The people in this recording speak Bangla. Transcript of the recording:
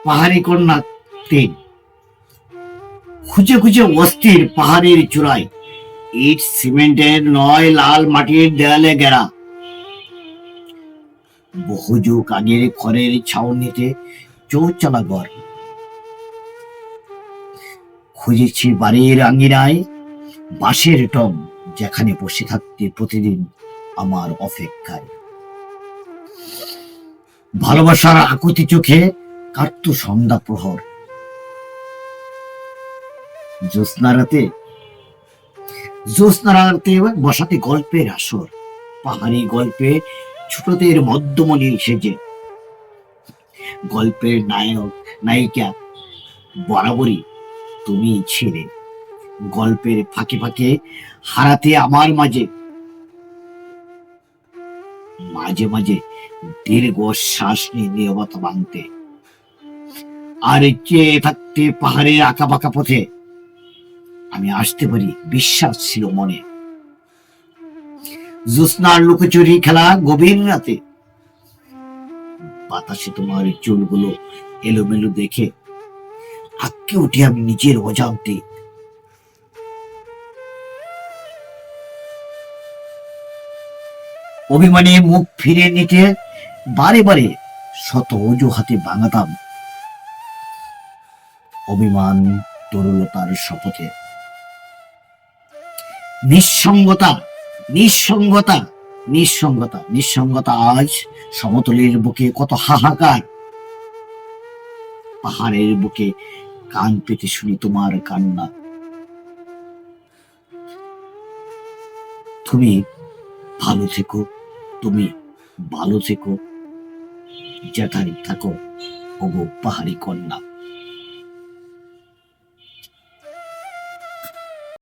পাহাড়ি কন্যা 3। খুঁজে খুঁজে অস্থির পাহাড়ের চূড়ায়, ইট সিমেন্টের নয়, লাল মাটির দেয়ালে ঘেরা। বহু যুগ আগের খড়ের ছাউনিতে চৌচালা ঘর। খুঁজেছি বাড়ির আঙ্গিনায় বাঁশের টব, যেখানে বসে থাকতে প্রতিদিন আমার অপেক্ষায়। ভালোবাসার আকুতি চোখে কাটতো সন্ধ্যা প্রহর। জ্যোৎস্না রাতে বসাতে গল্পের আসর, পাহাড়ি গল্পে ছোটদের মধ্যমণি সেজে। গল্পের নায়ক নায়িকা বরাবরই তুমি ছিলে। গল্পের ফাঁকে ফাঁকে হারাতে আমার মাঝে মাঝে মাঝে দীর্ঘ শ্বাস নিয়ে নীরবতা ভাঙতে। আর চেয়ে থাকতে পাহাড়ের আঁকা বাঁকা পথে আমি আসতে পারি, বিশ্বাস ছিল মনে। জ্যোৎস্নার লুকোচুরি খেলা গভীর রাতে, বাতাসে তোমার চুলগুলো এলোমেলো দেখে আঁককে উঠে আমি নিজের অজান্তে। অভিমানে মুখ ফিরে নিতে বারে বারে শত অজুহাতে ভাঙাতাম অভিমান তরুলতার শপথে। নিঃসঙ্গতা নিঃসঙ্গতা নিঃসঙ্গতা নিঃসঙ্গতা আজ সমতলের বুকে কত হাহাকার। পাহাড়ের বুকে কান পেতে শুনি তোমার কান্না। তুমি ভালো থেকো, তুমি ভালো থেকো, যেখানে থাকো ওগো পাহাড়ি কন্যা।